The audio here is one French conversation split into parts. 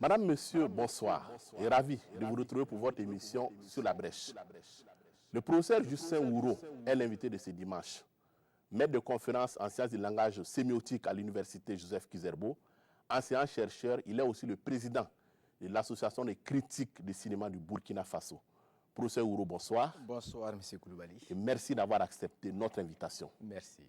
Madame, Monsieur, bonsoir. Et ravi de vous retrouver pour votre émission Sur la brèche. Le professeur Justin Ouro est l'invité de ce dimanche. Maître de conférence en sciences du langage sémiotique à l'université Joseph Kizerbo. Enseignant-chercheur, il est aussi le président de l'association des critiques de cinéma du Burkina Faso. Professeur Ouro, bonsoir. Bonsoir, M. Koulibaly. Et merci d'avoir accepté notre invitation. Merci.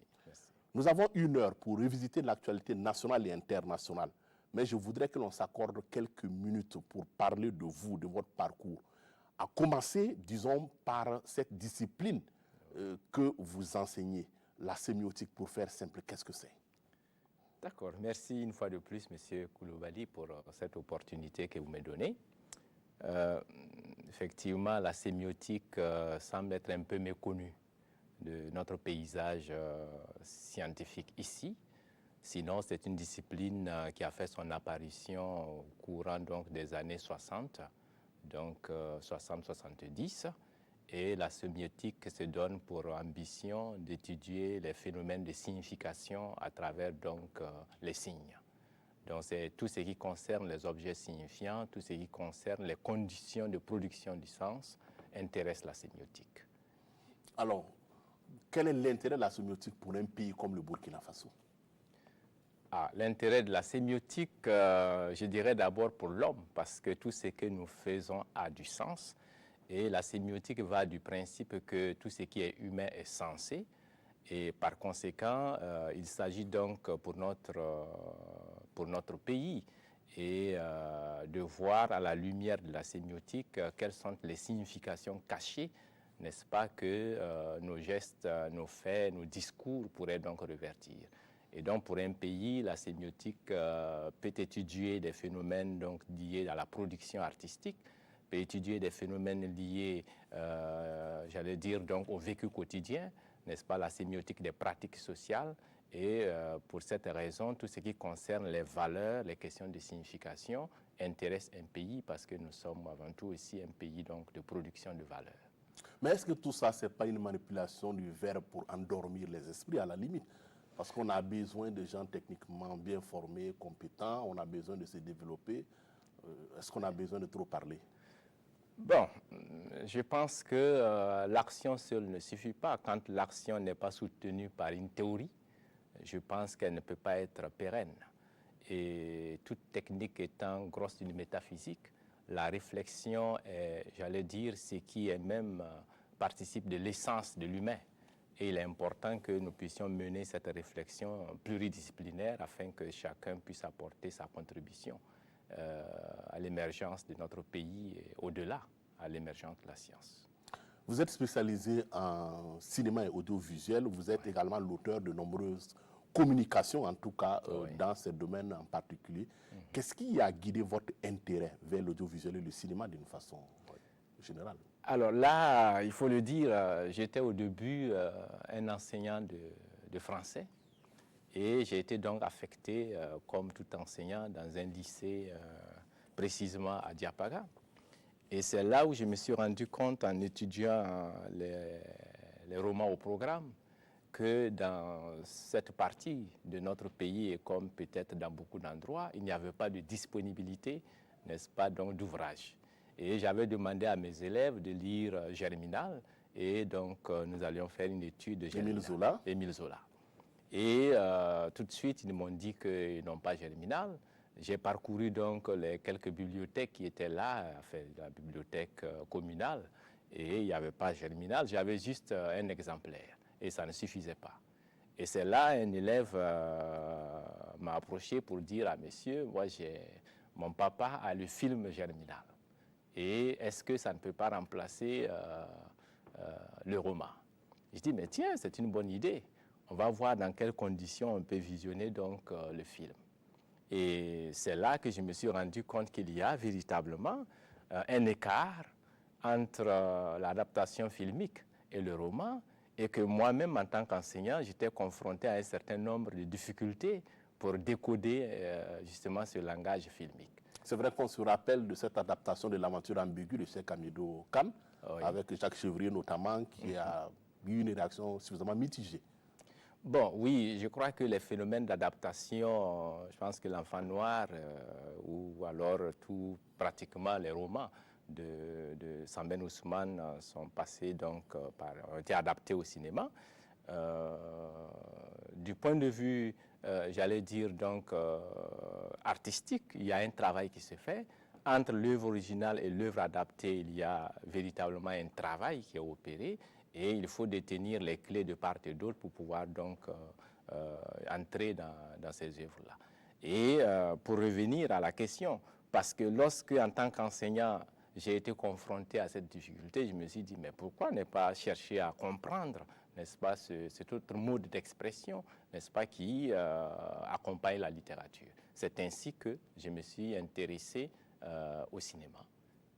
Nous avons 1 heure pour revisiter l'actualité nationale et internationale. Mais je voudrais que l'on s'accorde quelques minutes pour parler de vous, de votre parcours. À commencer, disons, par cette discipline que vous enseignez, la sémiotique, pour faire simple. Qu'est-ce que c'est? D'accord. Merci une fois de plus, M. Koulibaly, pour cette opportunité que vous me donnez. Effectivement, la sémiotique semble être un peu méconnue de notre paysage scientifique ici. Sinon, c'est une discipline qui a fait son apparition au courant donc, des années 60, donc 60-70. Et la sémiotique se donne pour ambition d'étudier les phénomènes de signification à travers donc, les signes. Donc, c'est tout ce qui concerne les objets signifiants, tout ce qui concerne les conditions de production du sens intéresse la sémiotique. Alors, quel est l'intérêt de la sémiotique pour un pays comme le Burkina Faso? L'intérêt de la sémiotique, je dirais d'abord pour l'homme, parce que tout ce que nous faisons a du sens. Et la sémiotique va du principe que tout ce qui est humain est sensé. Et par conséquent, il s'agit donc pour notre pays et de voir à la lumière de la sémiotique quelles sont les significations cachées, n'est-ce pas, que nos gestes, nos faits, nos discours pourraient donc revertir. Et donc, pour un pays, la sémiotique peut étudier des phénomènes donc, liés à la production artistique, peut étudier des phénomènes liés, j'allais dire, donc, au vécu quotidien, n'est-ce pas, la sémiotique des pratiques sociales. Et pour cette raison, tout ce qui concerne les valeurs, les questions de signification intéresse un pays parce que nous sommes avant tout aussi un pays donc, de production de valeurs. Mais est-ce que tout ça, ce n'est pas une manipulation du verbe pour endormir les esprits à la limite? Parce qu'on a besoin de gens techniquement bien formés, compétents, on a besoin de se développer. Est-ce qu'on a besoin de trop parler? Bon, je pense que l'action seule ne suffit pas. Quand l'action n'est pas soutenue par une théorie, je pense qu'elle ne peut pas être pérenne. Et toute technique étant grosse d'une métaphysique, la réflexion est, j'allais dire, ce qui est même participe de l'essence de l'humain. Et il est important que nous puissions mener cette réflexion pluridisciplinaire afin que chacun puisse apporter sa contribution à l'émergence de notre pays et au-delà, à l'émergence de la science. Vous êtes spécialisé en cinéma et audiovisuel. Vous êtes également l'auteur de nombreuses communications, en tout cas dans ce domaine en particulier. Qu'est-ce qui a guidé votre intérêt vers l'audiovisuel et le cinéma d'une façon générale? Alors là, il faut le dire, j'étais au début un enseignant de français et j'ai été donc affecté comme tout enseignant dans un lycée précisément à Diapaga. Et c'est là où je me suis rendu compte en étudiant les romans au programme que dans cette partie de notre pays et comme peut-être dans beaucoup d'endroits, il n'y avait pas de disponibilité, n'est-ce pas, donc d'ouvrages. Et j'avais demandé à mes élèves de lire Germinal. Et donc, nous allions faire une étude de Germinal. Émile Zola. Et tout de suite, ils m'ont dit qu'ils n'ont pas Germinal. J'ai parcouru donc les quelques bibliothèques qui étaient là, enfin, la bibliothèque communale. Et il n'y avait pas Germinal. J'avais juste un exemplaire. Et ça ne suffisait pas. Et c'est là un élève m'a approché pour dire à monsieur, moi, mon papa a le film Germinal. Et est-ce que ça ne peut pas remplacer le roman? Je dis, mais tiens, c'est une bonne idée. On va voir dans quelles conditions on peut visionner donc le film. Et c'est là que je me suis rendu compte qu'il y a véritablement un écart entre l'adaptation filmique et le roman, et que moi-même, en tant qu'enseignant, j'étais confronté à un certain nombre de difficultés pour décoder justement ce langage filmique. C'est vrai qu'on se rappelle de cette adaptation de l'aventure ambiguë de Cheikh Hamidou Kane, avec Jacques Chevrier notamment, qui a eu une réaction suffisamment mitigée. Bon, oui, je crois que les phénomènes d'adaptation, je pense que l'enfant noir ou alors pratiquement les romans de Sambène Ousmane sont passés donc ont été adaptés au cinéma. Du point de vue, j'allais dire donc artistique, il y a un travail qui se fait. Entre l'œuvre originale et l'œuvre adaptée, il y a véritablement un travail qui est opéré. Et il faut détenir les clés de part et d'autre pour pouvoir donc entrer dans ces œuvres-là. Et pour revenir à la question, parce que lorsque, en tant qu'enseignant, j'ai été confronté à cette difficulté, je me suis dit, mais pourquoi ne pas chercher à comprendre, n'est-ce pas, cet autre mode d'expression, n'est-ce pas, qui accompagne la littérature. C'est ainsi que je me suis intéressé au cinéma.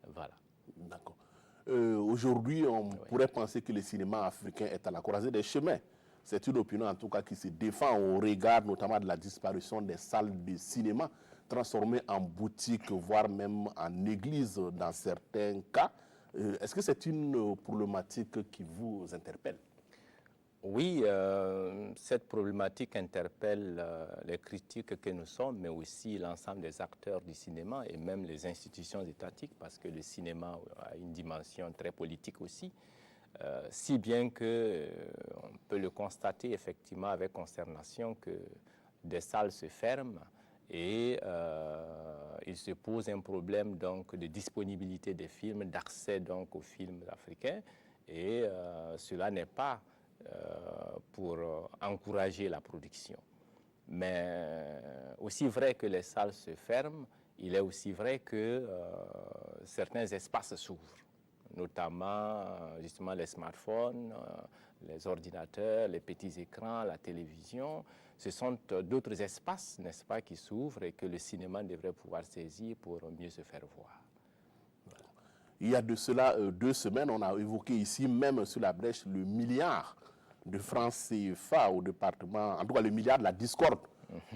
Voilà. D'accord. Aujourd'hui, on pourrait penser que le cinéma africain est à la croisée des chemins. C'est une opinion en tout cas qui se défend au regard notamment de la disparition des salles de cinéma transformées en boutiques, voire même en églises dans certains cas. Est-ce que c'est une problématique qui vous interpelle? Oui, cette problématique interpelle les critiques que nous sommes, mais aussi l'ensemble des acteurs du cinéma et même les institutions étatiques, parce que le cinéma a une dimension très politique aussi, si bien que on peut le constater effectivement avec consternation que des salles se ferment et il se pose un problème donc de disponibilité des films, d'accès donc aux films africains, et cela n'est pas pour encourager la production. Mais aussi vrai que les salles se ferment, il est aussi vrai que certains espaces s'ouvrent, notamment justement les smartphones, les ordinateurs, les petits écrans, la télévision. Ce sont d'autres espaces, n'est-ce pas, qui s'ouvrent et que le cinéma devrait pouvoir saisir pour mieux se faire voir. Il y a de cela 2 semaines, on a évoqué ici, même sur la brèche, le milliard de francs CFA au département, en tout cas le milliard de la discorde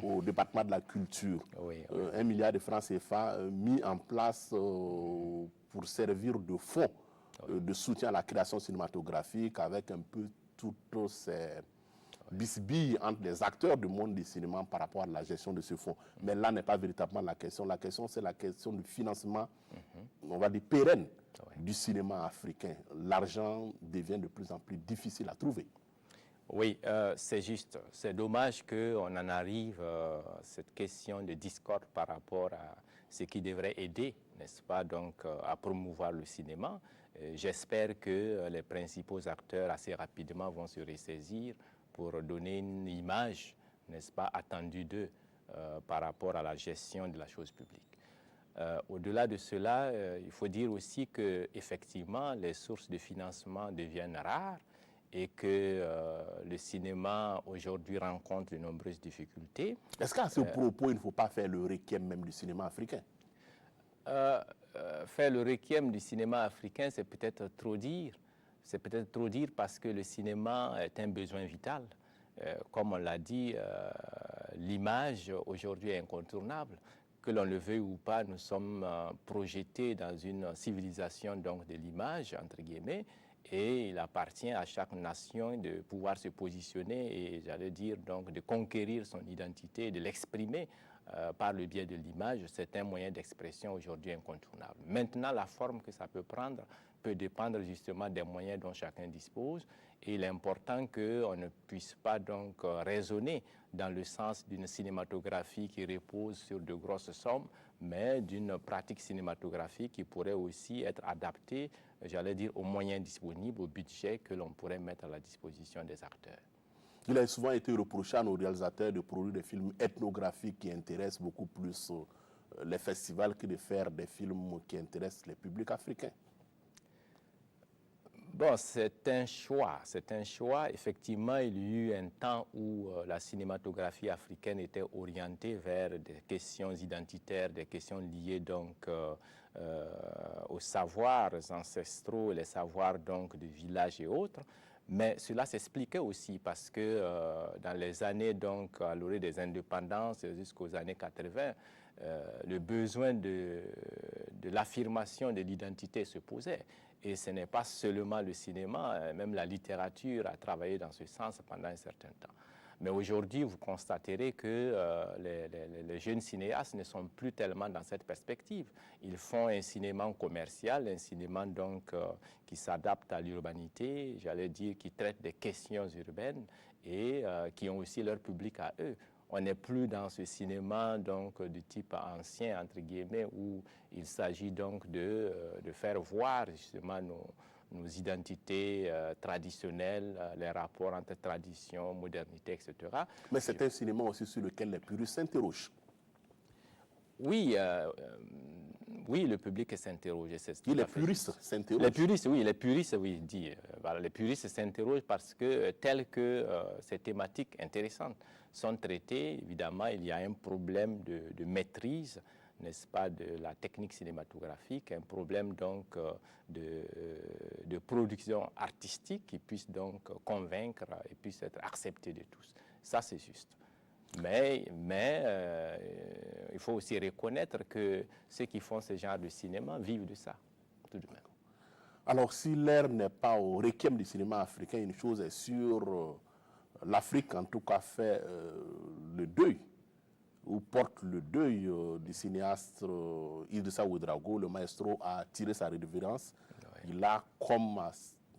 au département de la culture. Oui, 1 milliard de francs CFA mis en place pour servir de fonds de soutien à la création cinématographique avec un peu toutes ces bisbilles entre les acteurs du monde du cinéma par rapport à la gestion de ce fonds. Mais là n'est pas véritablement la question. La question, c'est la question du financement, on va dire, pérenne du cinéma africain. L'argent devient de plus en plus difficile à trouver. Oui, c'est juste. C'est dommage qu'on en arrive à cette question de discorde par rapport à ce qui devrait aider, n'est-ce pas, donc à promouvoir le cinéma. J'espère que les principaux acteurs assez rapidement vont se ressaisir pour donner une image, n'est-ce pas, attendue d'eux par rapport à la gestion de la chose publique. Au-delà de cela, il faut dire aussi que effectivement, les sources de financement deviennent rares et que le cinéma aujourd'hui rencontre de nombreuses difficultés. Est-ce qu'à ce propos, il ne faut pas faire le requiem même du cinéma africain? Faire le requiem du cinéma africain, c'est peut-être trop dire. C'est peut-être trop dire parce que le cinéma est un besoin vital. Comme on l'a dit, l'image aujourd'hui est incontournable. Que l'on le veuille ou pas, nous sommes projetés dans une civilisation donc de l'image, entre guillemets, et il appartient à chaque nation de pouvoir se positionner et, j'allais dire, donc de conquérir son identité, de l'exprimer par le biais de l'image. C'est un moyen d'expression aujourd'hui incontournable. Maintenant, la forme que ça peut prendre peut dépendre justement des moyens dont chacun dispose. Et il est important qu'on ne puisse pas donc raisonner dans le sens d'une cinématographie qui repose sur de grosses sommes, mais d'une pratique cinématographique qui pourrait aussi être adaptée, j'allais dire, aux moyens disponibles, au budget que l'on pourrait mettre à la disposition des acteurs. Il a souvent été reproché à nos réalisateurs de produire des films ethnographiques qui intéressent beaucoup plus les festivals que de faire des films qui intéressent les publics africains. Bon, c'est un choix. C'est un choix. Effectivement, il y a eu un temps où la cinématographie africaine était orientée vers des questions identitaires, des questions liées donc aux savoirs ancestraux, les savoirs donc de villages et autres. Mais cela s'expliquait aussi parce que dans les années donc à l'orée des indépendances jusqu'aux années 80, le besoin de l'affirmation de l'identité se posait. Et ce n'est pas seulement le cinéma, même la littérature a travaillé dans ce sens pendant un certain temps. Mais aujourd'hui, vous constaterez que les jeunes cinéastes ne sont plus tellement dans cette perspective. Ils font un cinéma commercial, un cinéma donc qui s'adapte à l'urbanité, j'allais dire qui traite des questions urbaines et qui ont aussi leur public à eux. On n'est plus dans ce cinéma donc du type ancien entre guillemets où il s'agit donc de faire voir justement nos identités traditionnelles, les rapports entre tradition, modernité, etc. Mais c'est un cinéma aussi sur lequel les puristes s'interrogent. Oui, oui, le public s'interroge. Les puristes s'interrogent. Les puristes, oui, voilà, les puristes s'interrogent parce que tel que ces thématiques intéressantes sont traitées, évidemment, il y a un problème de maîtrise, n'est-ce pas, de la technique cinématographique, un problème donc de production artistique qui puisse donc convaincre et puisse être accepté de tous. Ça, c'est juste. Mais il faut aussi reconnaître que ceux qui font ce genre de cinéma vivent de ça, tout de même. Alors, si l'ère n'est pas au requiem du cinéma africain, une chose est sûre, l'Afrique, en tout cas, fait le deuil, ou porte le deuil du cinéaste Idrissa Ouédraogo. Le maestro a tiré sa révérence. Oui. Il a, comme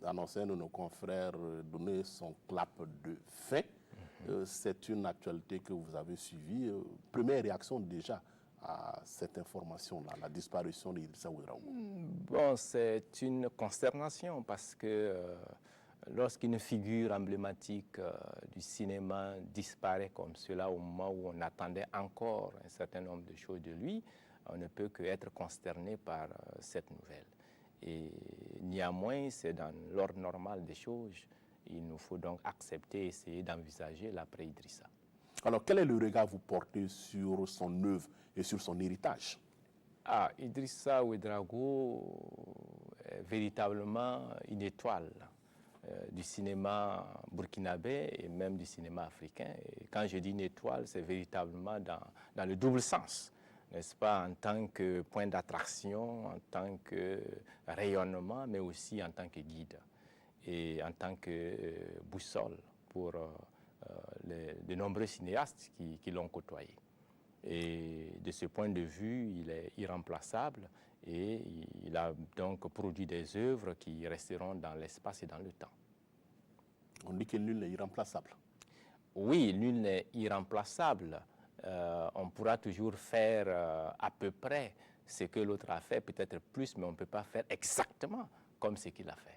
annoncé un de nos confrères, donné son clap de fin. C'est une actualité que vous avez suivie. Première réaction déjà à cette information-là, la disparition d'Idrissa Ouédraogo. Bon, c'est une consternation parce que lorsqu'une figure emblématique du cinéma disparaît comme cela au moment où on attendait encore un certain nombre de choses de lui, on ne peut qu'être consterné par cette nouvelle. Et néanmoins, c'est dans l'ordre normal des choses. Il nous faut donc accepter, essayer d'envisager l'après-Idrissa. Alors, quel est le regard que vous portez sur son œuvre et sur son héritage? Idrissa Ouédraogo est véritablement une étoile du cinéma burkinabé et même du cinéma africain. Et quand je dis une étoile, c'est véritablement dans le double sens, n'est-ce pas, en tant que point d'attraction, en tant que rayonnement, mais aussi en tant que guide et en tant que boussole pour de nombreux cinéastes qui l'ont côtoyé. Et de ce point de vue, il est irremplaçable et il a donc produit des œuvres qui resteront dans l'espace et dans le temps. On dit que nul n'est irremplaçable. Oui, nul n'est irremplaçable. On pourra toujours faire à peu près ce que l'autre a fait, peut-être plus, mais on ne peut pas faire exactement comme ce qu'il a fait.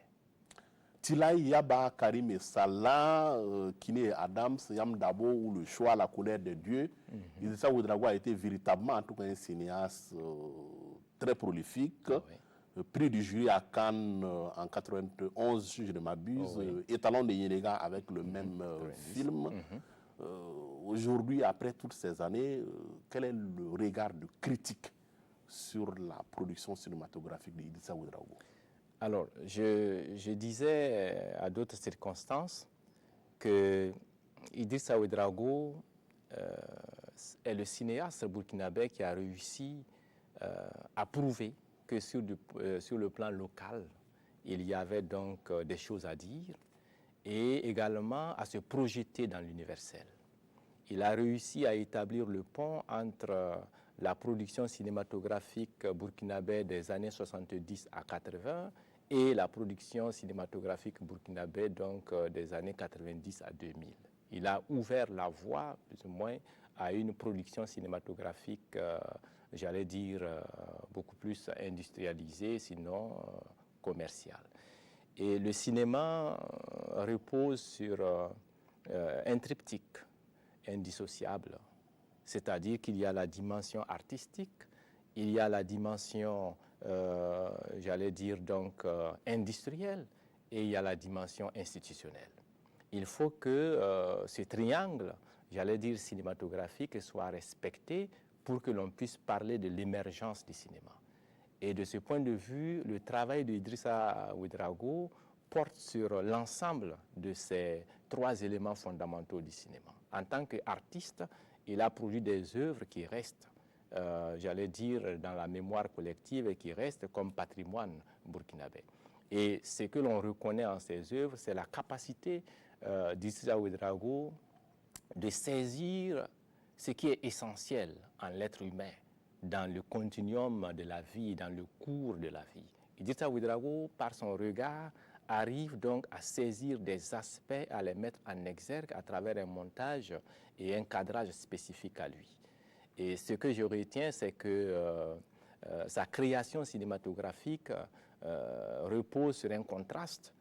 Tilay Yaba, Karim et Salah, Kiné Adams, Yam Dabo, ou Le Choix, La colère de Dieu. Idrissa Ouédraogo a été véritablement, en tout cas, un cinéaste très prolifique. Oui. Prix du jury à Cannes en 91, si je ne m'abuse. Étalon de Yénéga avec le même film. Aujourd'hui, après toutes ces années, quel est le regard de critique sur la production cinématographique d'Idrissa Ouédraogo? Alors, je disais à d'autres circonstances que Idrissa Ouédraogo est le cinéaste burkinabé qui a réussi à prouver que sur le plan local, il y avait donc des choses à dire et également à se projeter dans l'universel. Il a réussi à établir le pont entre la production cinématographique burkinabé des années 70 à 80 et la production cinématographique burkinabé donc des années 90 à 2000. Il a ouvert la voie, plus ou moins, à une production cinématographique, j'allais dire, beaucoup plus industrialisée, sinon commerciale. Et le cinéma repose sur un triptyque indissociable, c'est-à-dire qu'il y a la dimension artistique, il y a la dimension j'allais dire donc industrielle et il y a la dimension institutionnelle. Il faut que ce triangle, j'allais dire cinématographique, soit respecté pour que l'on puisse parler de l'émergence du cinéma. Et de ce point de vue, le travail d'Idrissa Ouédraogo porte sur l'ensemble de ces trois éléments fondamentaux du cinéma. En tant qu'artiste, il a produit des œuvres qui restent j'allais dire, dans la mémoire collective et qui reste comme patrimoine burkinabé. Et ce que l'on reconnaît en ces œuvres, c'est la capacité d'Idrissa Ouédraogo de saisir ce qui est essentiel en l'être humain, dans le continuum de la vie, dans le cours de la vie. Idrissa Ouédraogo, par son regard, arrive donc à saisir des aspects, à les mettre en exergue à travers un montage et un cadrage spécifique à lui. Et ce que je retiens, c'est que sa création cinématographique repose sur un contraste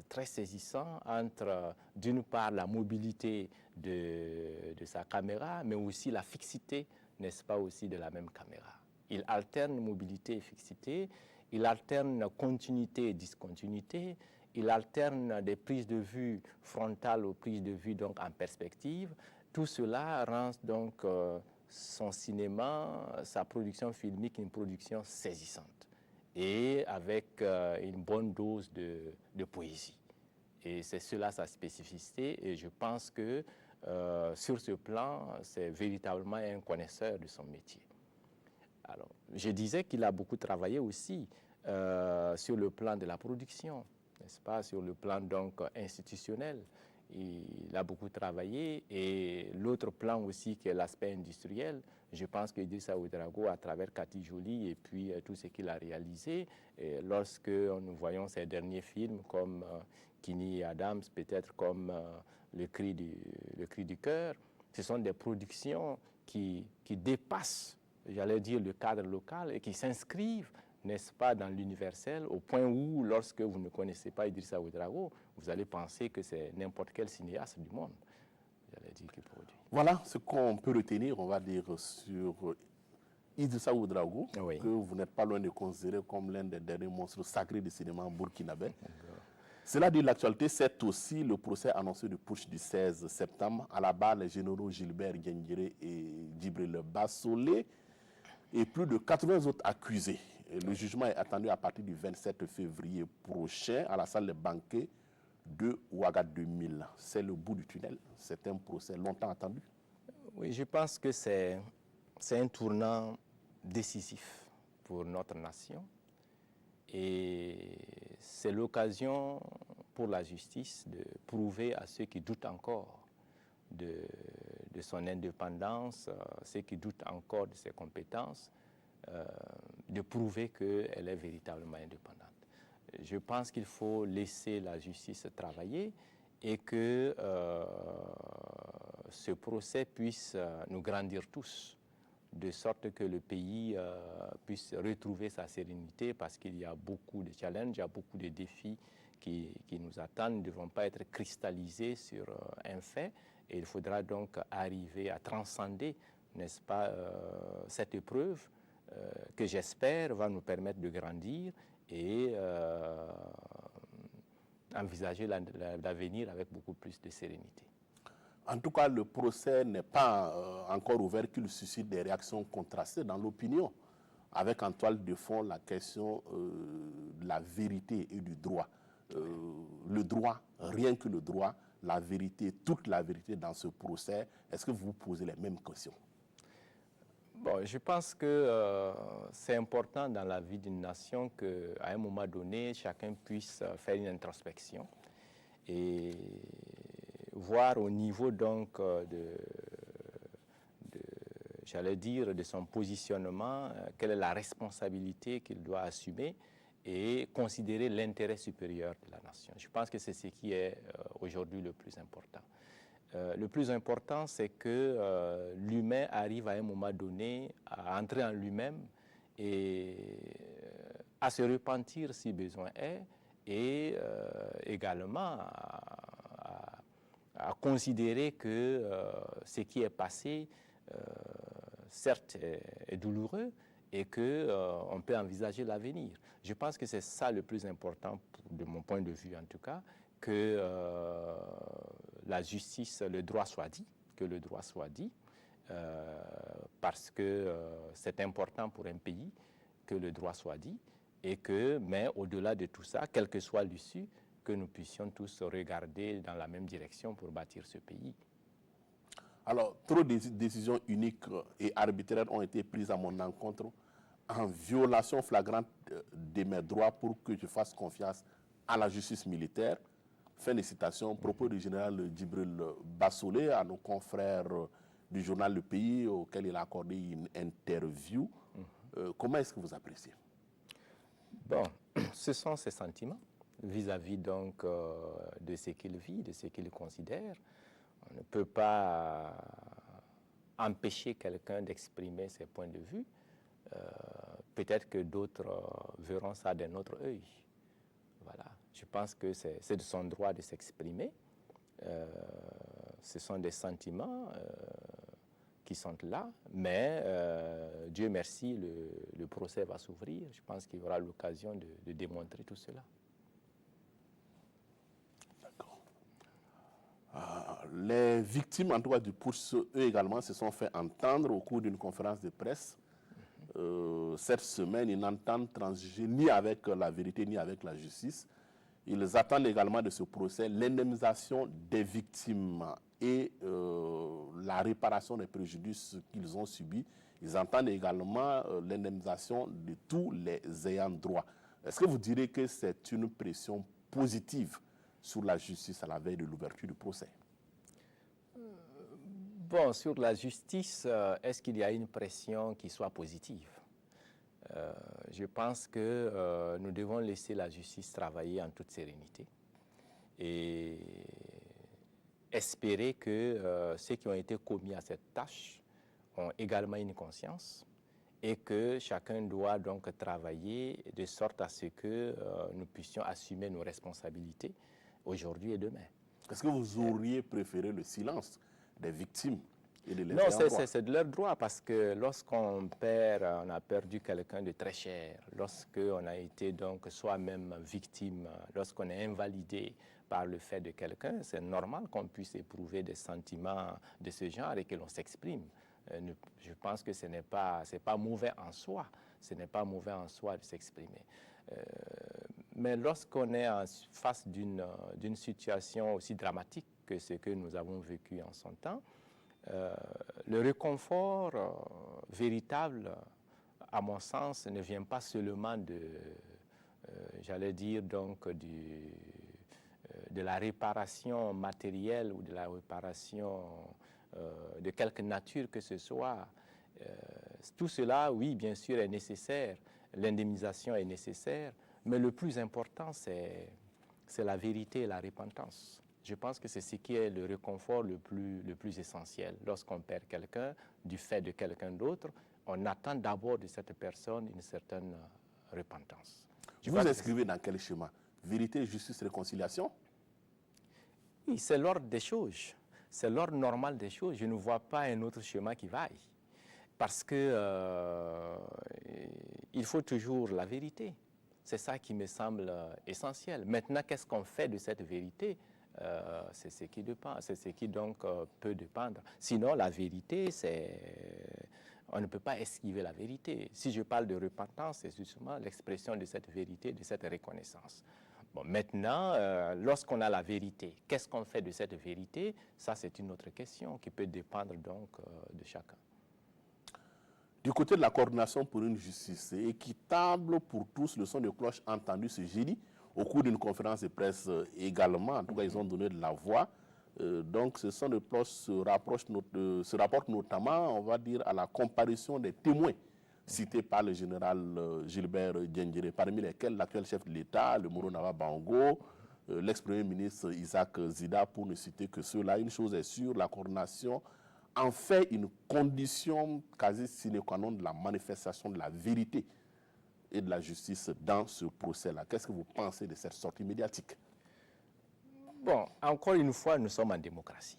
très saisissant entre, d'une part, la mobilité de sa caméra, mais aussi la fixité, n'est-ce pas, aussi de la même caméra. Il alterne mobilité et fixité, il alterne continuité et discontinuité, il alterne des prises de vue frontales aux prises de vue donc en perspective. Tout cela rend donc son cinéma, sa production filmique, une production saisissante et avec une bonne dose de poésie. Et c'est cela sa spécificité, et je pense que sur ce plan, c'est véritablement un connaisseur de son métier. Alors, je disais qu'il a beaucoup travaillé aussi sur le plan de la production, n'est-ce pas, sur le plan donc institutionnel. Il a beaucoup travaillé, et l'autre plan aussi qui est l'aspect industriel, je pense que Idrissa Ouédraogo, à travers Kati Jolie et puis tout ce qu'il a réalisé, lorsque nous voyons ses derniers films comme Kini Adams, peut-être comme le cri du cœur, ce sont des productions qui dépassent, j'allais dire, le cadre local et qui s'inscrivent, n'est-ce pas, dans l'universel, au point où, lorsque vous ne connaissez pas Idrissa Ouédraogo, vous allez penser que c'est n'importe quel cinéaste du monde, j'allais dire, qui produit. Voilà ce qu'on peut retenir, on va dire, sur Idrissa Ouédraogo, Oui. que vous n'êtes pas loin de considérer comme l'un des derniers monstres sacrés du cinéma burkinabé. Cela dit, l'actualité, c'est aussi le procès annoncé de putsch du 16 septembre. À la barre, les généraux Gilbert Diendéré et Djibril Bassolé et plus de 80 autres accusés. Et le jugement est attendu à partir du 27 février prochain à la salle des banquets de Ouaga 2000. C'est le bout du tunnel. C'est un procès longtemps attendu. Oui, je pense que c'est un tournant décisif pour notre nation. Et c'est l'occasion pour la justice de prouver à ceux qui doutent encore de son indépendance, ceux qui doutent encore de ses compétences, de prouver qu'elle est véritablement indépendante. Je pense qu'il faut laisser la justice travailler et que ce procès puisse nous grandir tous, de sorte que le pays puisse retrouver sa sérénité, parce qu'il y a beaucoup de challenges, il y a beaucoup de défis qui nous attendent, ne devront pas être cristallisés sur un fait, et il faudra donc arriver à transcender, n'est-ce pas, cette épreuve que j'espère va nous permettre de grandir et envisager l'avenir avec beaucoup plus de sérénité. En tout cas, le procès n'est pas encore ouvert, qu'il suscite des réactions contrastées dans l'opinion, avec en toile de fond la question de la vérité et du droit. Le droit, rien que le droit, la vérité, toute la vérité dans ce procès. Est-ce que vous vous posez les mêmes questions? Bon, je pense que c'est important dans la vie d'une nation qu'à un moment donné, chacun puisse faire une introspection et voir au niveau donc j'allais dire, de son positionnement, quelle est la responsabilité qu'il doit assumer et considérer l'intérêt supérieur de la nation. Je pense que c'est ce qui est aujourd'hui le plus important. Le plus important, c'est que l'humain arrive à un moment donné à entrer en lui-même et à se repentir si besoin est, et également à considérer que ce qui est passé, certes, est douloureux et qu'on peut envisager l'avenir. Je pense que c'est ça le plus important, de mon point de vue en tout cas, que la justice, le droit soit dit, que le droit soit dit, parce que c'est important pour un pays que le droit soit dit, et que, mais au-delà de tout ça, quelle que soit l'issue, que nous puissions tous regarder dans la même direction pour bâtir ce pays. Alors, trop de décisions uniques et arbitraires ont été prises à mon encontre en violation flagrante de mes droits pour que je fasse confiance à la justice militaire. Fin de citation, propos du général Djibril Bassolé à nos confrères du journal Le Pays, auquel il a accordé une interview. Comment est-ce que vous appréciez? Bon, ce sont ses sentiments vis-à-vis donc de ce qu'il vit, de ce qu'il considère. On ne peut pas empêcher quelqu'un d'exprimer ses points de vue. Peut-être que d'autres verront ça d'un autre œil. Voilà. Je pense que c'est de son droit de s'exprimer. Ce sont des sentiments qui sont là, mais Dieu merci, le procès va s'ouvrir. Je pense qu'il y aura l'occasion de démontrer tout cela. D'accord. Les victimes, en tout cas du putsch, eux également, se sont fait entendre au cours d'une conférence de presse. Cette semaine, ils n'entendent transiger ni avec la vérité ni avec la justice. Ils attendent également de ce procès l'indemnisation des victimes et la réparation des préjudices qu'ils ont subis. Ils entendent également l'indemnisation de tous les ayants droit. Est-ce que vous direz que c'est une pression positive sur la justice à la veille de l'ouverture du procès? Bon, sur la justice, est-ce qu'il y a une pression qui soit positive? Je pense que nous devons laisser la justice travailler en toute sérénité et espérer que ceux qui ont été commis à cette tâche ont également une conscience et que chacun doit donc travailler de sorte à ce que nous puissions assumer nos responsabilités aujourd'hui et demain. Est-ce que vous auriez préféré le silence des victimes et de non, c'est de leur droit parce que lorsqu'on perd, on a perdu quelqu'un de très cher, lorsqu'on a été donc soi-même victime, lorsqu'on est invalidé par le fait de quelqu'un, c'est normal qu'on puisse éprouver des sentiments de ce genre et que l'on s'exprime. Je pense que ce n'est pas mauvais en soi, ce n'est pas mauvais en soi de s'exprimer. Mais lorsqu'on est en face d'une situation aussi dramatique que ce que nous avons vécu en son temps, le réconfort véritable, à mon sens, ne vient pas seulement j'allais dire donc, de la réparation matérielle ou de la réparation de quelque nature que ce soit. Tout cela, oui, bien sûr, est nécessaire. L'indemnisation est nécessaire, mais le plus important, c'est la vérité et la repentance. Je pense que c'est ce qui est le réconfort le plus essentiel. Lorsqu'on perd quelqu'un du fait de quelqu'un d'autre, on attend d'abord de cette personne une certaine repentance. Vous inscrivez dans quel schéma? Vérité, justice, réconciliation? Oui, c'est l'ordre des choses. C'est l'ordre normal des choses. Je ne vois pas un autre schéma qui vaille. Parce que il faut toujours la vérité. C'est ça qui me semble essentiel. Maintenant, qu'est-ce qu'on fait de cette vérité? C'est ce qui dépend, c'est ce qui donc peut dépendre. Sinon, la vérité, on ne peut pas esquiver la vérité. Si je parle de repentance, c'est justement l'expression de cette vérité, de cette reconnaissance. Bon, maintenant, lorsqu'on a la vérité, qu'est-ce qu'on fait de cette vérité? Ça, c'est une autre question qui peut dépendre donc de chacun. Du côté de la coordination pour une justice équitable pour tous, le son de cloche entendu ce jeudi au cours d'une conférence de presse également. En tout cas, ils ont donné de la voix. Donc, ce son de cloche se rapporte notamment, on va dire, à la comparution des témoins cités par le général Gilbert Diendéré, parmi lesquels l'actuel chef de l'État, le Moro Nava Bango, l'ex-premier ministre Isaac Zida, pour ne citer que ceux-là. Une chose est sûre, la coordination en fait une condition quasi sine qua non de la manifestation de la vérité et de la justice dans ce procès-là. Qu'est-ce que vous pensez de cette sortie médiatique? Bon, encore une fois, nous sommes en démocratie.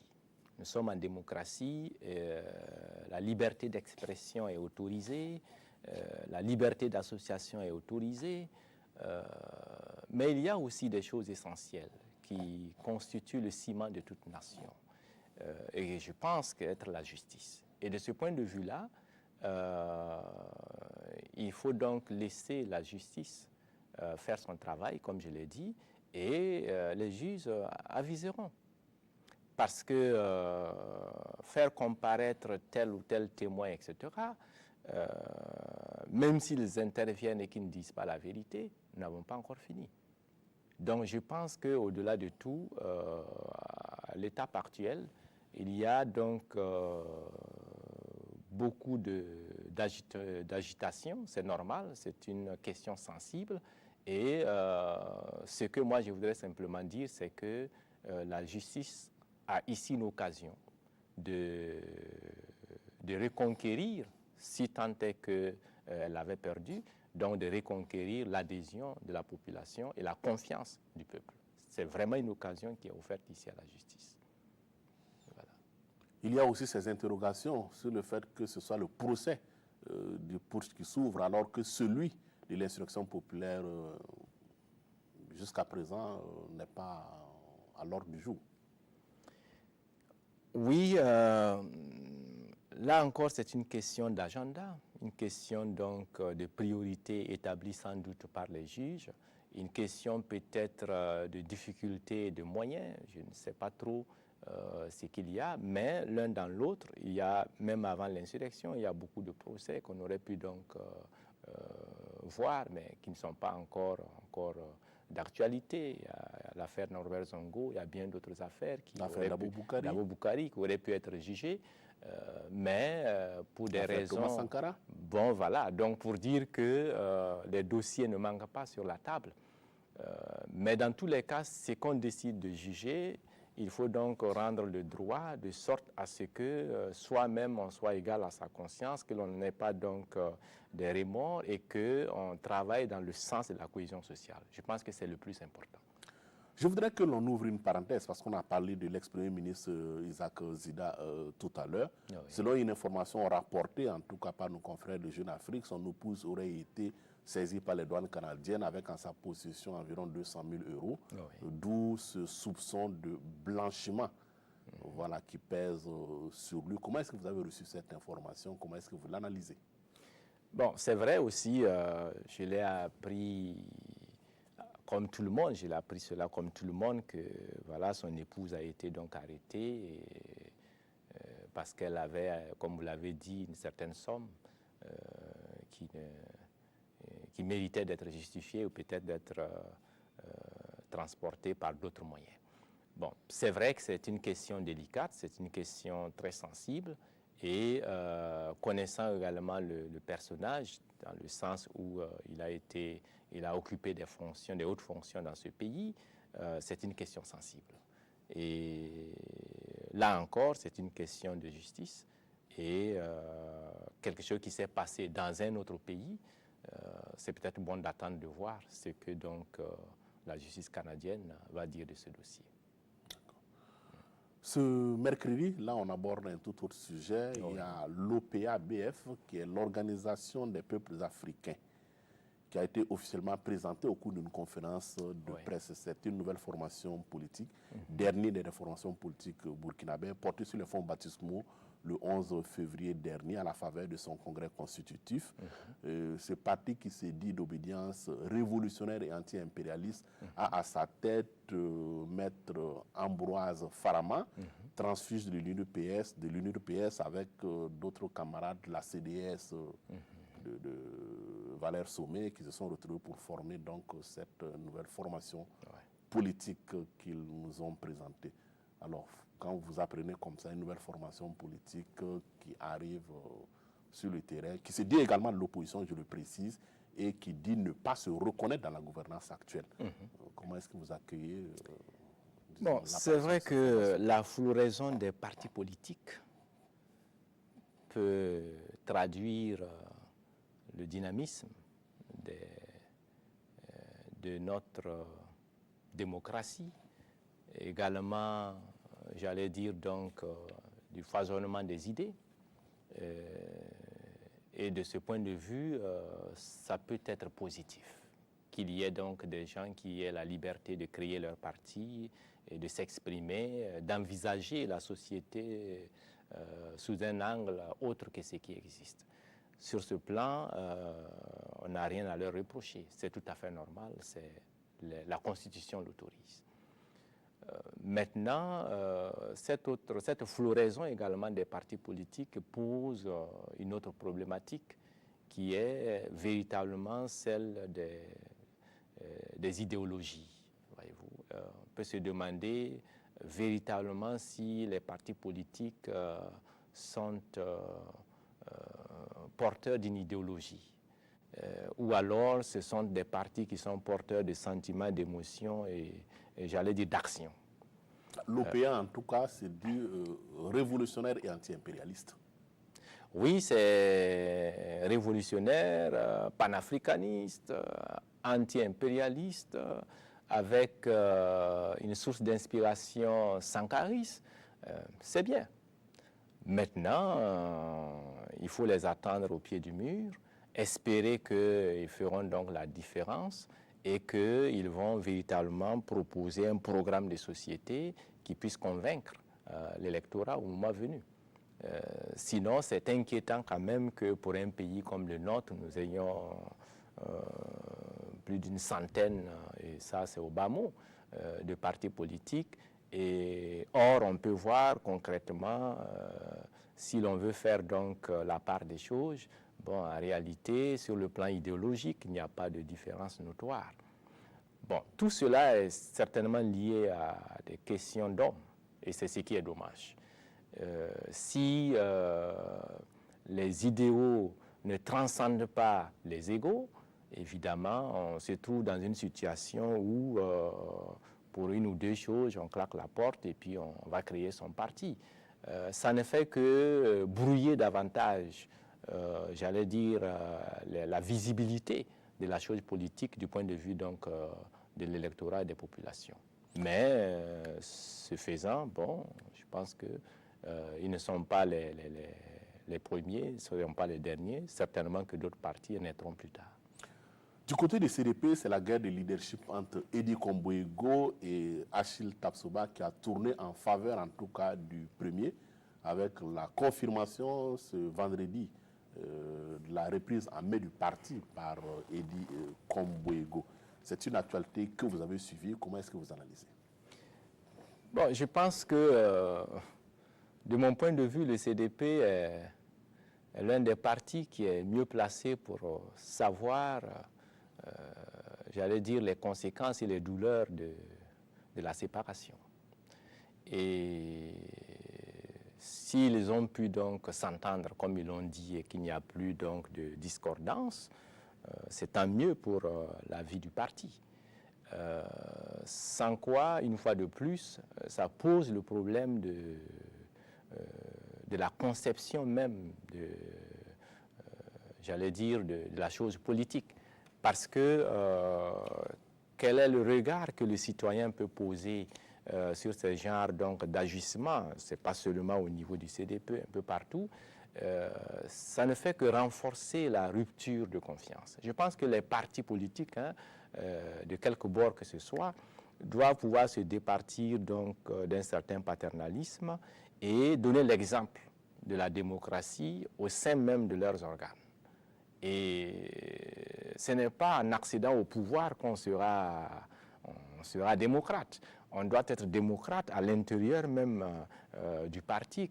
Nous sommes en démocratie, la liberté d'expression est autorisée, la liberté d'association est autorisée, mais il y a aussi des choses essentielles qui constituent le ciment de toute nation. Et je pense qu'être la justice. Et de ce point de vue-là, il faut donc laisser la justice faire son travail, comme je l'ai dit, et les juges aviseront. Parce que faire comparaître tel ou tel témoin, etc., même s'ils interviennent et qu'ils ne disent pas la vérité, nous n'avons pas encore fini. Donc je pense qu'au-delà de tout, à l'étape actuelle, il y a donc beaucoup d'agitation, c'est normal, c'est une question sensible. Et ce que moi je voudrais simplement dire, c'est que la justice a ici une occasion de reconquérir, si tant est qu'elle avait perdu, donc de reconquérir l'adhésion de la population et la confiance du peuple. C'est vraiment une occasion qui est offerte ici à la justice. Voilà. Il y a aussi ces interrogations sur le fait que ce soit le procès du putsch qui s'ouvre, alors que celui de l'insurrection populaire, jusqu'à présent, n'est pas à l'ordre du jour. Oui, là encore, c'est une question d'agenda, une question donc de priorité établie sans doute par les juges, une question peut-être de difficulté et de moyens, je ne sais pas trop ce qu'il y a, mais l'un dans l'autre, il y a, même avant l'insurrection, il y a beaucoup de procès qu'on aurait pu donc voir, mais qui ne sont pas encore d'actualité. Il y a l'affaire Norbert Zongo, il y a bien d'autres affaires qui Dabo Boukari qui auraient pu être jugées, mais pour des raisons... Thomas Sankara. Bon, voilà, donc pour dire que les dossiers ne manquent pas sur la table. Mais dans tous les cas, ce qu'on décide de juger, il faut donc rendre le droit de sorte à ce que soi-même on soit égal à sa conscience, que l'on n'ait pas donc des remords et qu'on travaille dans le sens de la cohésion sociale. Je pense que c'est le plus important. Je voudrais que l'on ouvre une parenthèse parce qu'on a parlé de l'ex-premier ministre Isaac Zida tout à l'heure. Ah oui. Selon une information rapportée, en tout cas par nos confrères de Jeune Afrique, son épouse aurait été saisie par les douanes canadiennes avec en sa possession environ 200 000 €, ah oui. D'où ce soupçon de blanchiment voilà, qui pèse sur lui. Comment est-ce que vous avez reçu cette information? Comment est-ce que vous l'analysez? Bon, c'est vrai aussi, je l'ai appris comme tout le monde, j'ai appris cela comme tout le monde, que voilà, son épouse a été donc arrêtée parce qu'elle avait, comme vous l'avez dit, une certaine somme qui méritait d'être justifiée ou peut-être d'être transportée par d'autres moyens. Bon, c'est vrai que c'est une question délicate, c'est une question très sensible et connaissant également le personnage, dans le sens où il a occupé des fonctions, des hautes fonctions dans ce pays, c'est une question sensible. Et là encore, c'est une question de justice et quelque chose qui s'est passé dans un autre pays, c'est peut-être bon d'attendre de voir ce que donc la justice canadienne va dire de ce dossier. Ce mercredi, là, on aborde un tout autre sujet. Oui. Il y a l'OPA-BF, qui est l'Organisation des peuples africains, qui a été officiellement présentée au cours d'une conférence de presse. C'est une nouvelle formation politique, dernière des formations politiques burkinabè, portée sur les fonds baptismaux le 11 février dernier à la faveur de son congrès constitutif. Ce parti qui se dit d'obédience révolutionnaire et anti-impérialiste a à sa tête maître Ambroise Farama, transfuge de l'UNUPS avec d'autres camarades de la CDS de Valère Sommet qui se sont retrouvés pour former donc cette nouvelle formation politique qu'ils nous ont présentée. Alors, quand vous apprenez comme ça une nouvelle formation politique qui arrive sur le terrain, qui se dit également de l'opposition, je le précise, et qui dit ne pas se reconnaître dans la gouvernance actuelle. Comment est-ce que vous accueillez bon, c'est vrai que la floraison des partis politiques peut traduire le dynamisme de notre démocratie, également, j'allais dire donc, du foisonnement des idées. Et de ce point de vue, ça peut être positif, qu'il y ait donc des gens qui aient la liberté de créer leur parti et de s'exprimer, d'envisager la société sous un angle autre que ce qui existe. Sur ce plan, on n'a rien à leur reprocher. C'est tout à fait normal, la Constitution l'autorise. Maintenant, cette floraison également des partis politiques pose une autre problématique qui est véritablement celle des idéologies. on peut se demander véritablement si les partis politiques sont porteurs d'une idéologie. Ou alors ce sont des partis qui sont porteurs de sentiments, d'émotions et j'allais dire d'action. L'OPA, en tout cas, c'est du révolutionnaire et anti-impérialiste. Oui, c'est révolutionnaire, panafricaniste, anti-impérialiste, avec une source d'inspiration sankariste. C'est bien. Maintenant, il faut les attendre au pied du mur, espérer qu'ils feront donc la différence et qu'ils vont véritablement proposer un programme de société qui puisse convaincre l'électorat au moment venu. Sinon, c'est inquiétant quand même que pour un pays comme le nôtre, nous ayons plus d'une centaine, et ça c'est au bas mot, de partis politiques. Et or, on peut voir concrètement, si l'on veut faire donc la part des choses, bon, en réalité, sur le plan idéologique, il n'y a pas de différence notoire. Bon, tout cela est certainement lié à des questions d'hommes, et c'est ce qui est dommage. Si les idéaux ne transcendent pas les égaux, évidemment, on se trouve dans une situation où, pour une ou deux choses, on claque la porte et puis on va créer son parti. Ça ne fait que brouiller davantage, j'allais dire, la visibilité de la chose politique du point de vue donc, de l'électorat et des populations. Mais ce faisant, bon, je pense que ils ne sont pas les premiers, ils ne seront pas les derniers. Certainement que d'autres partis naîtront plus tard. Du côté des CDP, c'est la guerre de leadership entre Edi Komboego et Achille Tapsoba qui a tourné en faveur, en tout cas, du premier, avec la confirmation ce vendredi de la reprise en mai du parti par Edi Komboego. C'est une actualité que vous avez suivie. Comment est-ce que vous analysez? Bon, je pense que, de mon point de vue, le CDP est l'un des partis qui est mieux placé pour savoir, j'allais dire, les conséquences et les douleurs de la séparation. Et s'ils ont pu donc s'entendre, comme ils l'ont dit, et qu'il n'y a plus donc de discordance, c'est tant mieux pour la vie du parti. Sans quoi, une fois de plus, ça pose le problème de la conception même j'allais dire, de la chose politique. Parce que quel est le regard que le citoyen peut poser sur ce genre d'ajustement? Ce n'est pas seulement au niveau du CDP, un peu partout. Ça ne fait que renforcer la rupture de confiance. Je pense que les partis politiques, de quelque bord que ce soit, doivent pouvoir se départir d'un certain paternalisme et donner l'exemple de la démocratie au sein même de leurs organes. Et ce n'est pas en accédant au pouvoir qu'on sera démocrate. On doit être démocrate à l'intérieur même du parti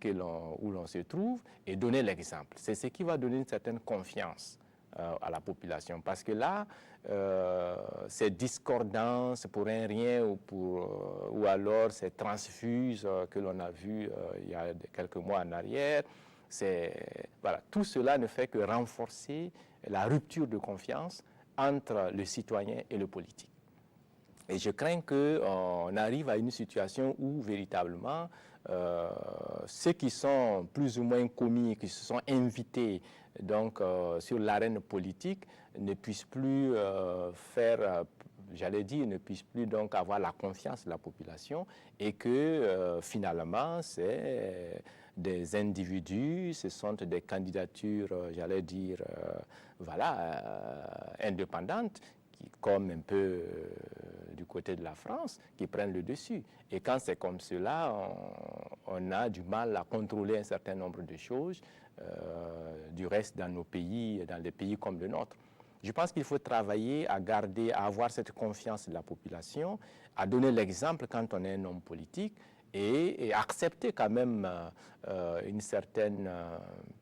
où l'on se trouve et donner l'exemple. C'est ce qui va donner une certaine confiance à la population. Parce que là, ces discordances pour un rien ou alors ces transfuges que l'on a vus il y a quelques mois en arrière, voilà, tout cela ne fait que renforcer la rupture de confiance entre le citoyen et le politique. Et je crains qu'on arrive à une situation où véritablement ceux qui sont plus ou moins commis, qui se sont invités donc, sur l'arène politique ne puissent plus j'allais dire, ne puissent plus donc avoir la confiance de la population et que finalement c'est des individus, ce sont des candidatures, j'allais dire, voilà, indépendantes, qui, comme un peu du côté de la France, qui prennent le dessus. Et quand c'est comme cela, on a du mal à contrôler un certain nombre de choses, du reste dans nos pays, dans des pays comme le nôtre. Je pense qu'il faut travailler à garder, à avoir cette confiance de la population, à donner l'exemple quand on est un homme politique et accepter quand même une certaine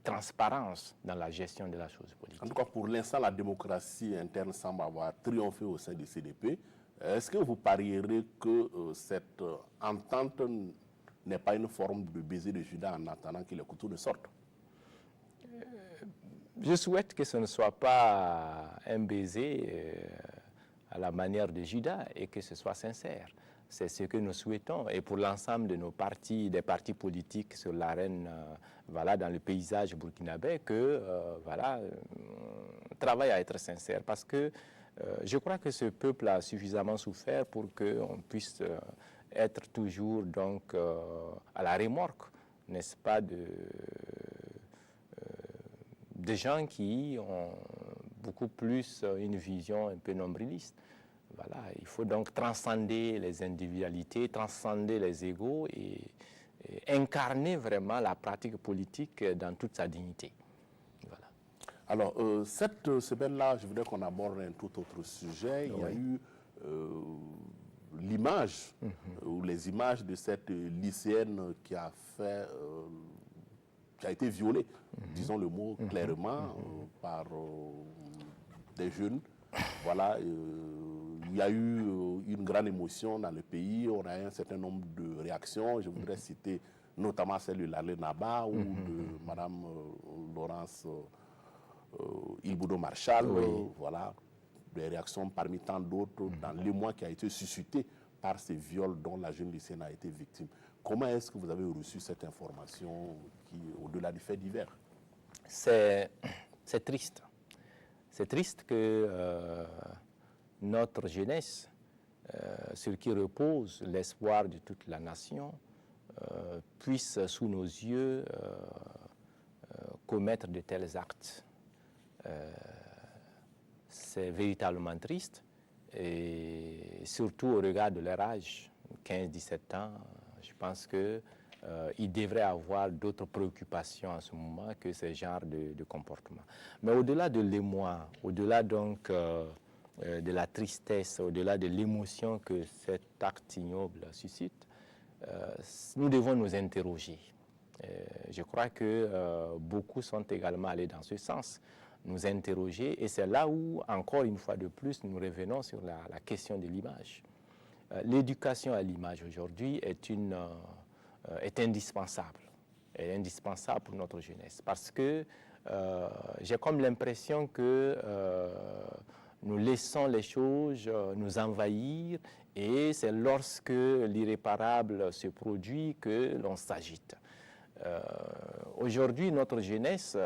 transparence dans la gestion de la chose politique. En tout cas, pour l'instant, la démocratie interne semble avoir triomphé au sein du CDP. Est-ce que vous parierez que cette entente n'est pas une forme de baiser de Judas en attendant que les couteaux ne sortent? Je souhaite que ce ne soit pas un baiser à la manière de Judas et que ce soit sincère. C'est ce que nous souhaitons. Et pour l'ensemble de nos partis, des partis politiques sur l'arène, voilà, dans le paysage burkinabé, que travaille à être sincère. Parce que je crois que ce peuple a suffisamment souffert pour qu'on puisse être toujours donc à la remorque, n'est-ce pas, des gens qui ont beaucoup plus une vision un peu nombriliste. Voilà, il faut donc transcender les individualités, transcender les égos et incarner vraiment la pratique politique dans toute sa dignité. Voilà. Alors, cette semaine-là, je voudrais qu'on aborde un tout autre sujet. Il y a eu l'image, ou les images de cette lycéenne qui a fait... qui a été violée, disons le mot clairement, par des jeunes. Voilà, il y a eu une grande émotion dans le pays, on a eu un certain nombre de réactions. Je voudrais citer notamment celle de Lalé Naba ou de Mme Laurence Ilboudo Marshall. Voilà, des réactions parmi tant d'autres dans l'émoi qui a été suscité par ces viols dont la jeune lycéenne a été victime. Comment est-ce que vous avez reçu cette information qui, au-delà du fait divers? C'est triste. C'est triste que notre jeunesse, sur qui repose l'espoir de toute la nation, puisse sous nos yeux commettre de tels actes. C'est véritablement triste, et surtout au regard de leur âge, 15-17 ans. Je pense qu'ils devraient avoir d'autres préoccupations en ce moment que ce genre de comportement. Mais au-delà de l'émoi, au-delà donc de la tristesse, au-delà de l'émotion que cet acte ignoble suscite, nous devons nous interroger. Je crois que beaucoup sont également allés dans ce sens, nous interroger, et c'est là où, encore une fois de plus, nous revenons sur la question de l'image. L'éducation à l'image aujourd'hui est indispensable. Elle est indispensable pour notre jeunesse parce que j'ai comme l'impression que nous laissons les choses nous envahir et c'est lorsque l'irréparable se produit que l'on s'agite. Aujourd'hui, notre jeunesse,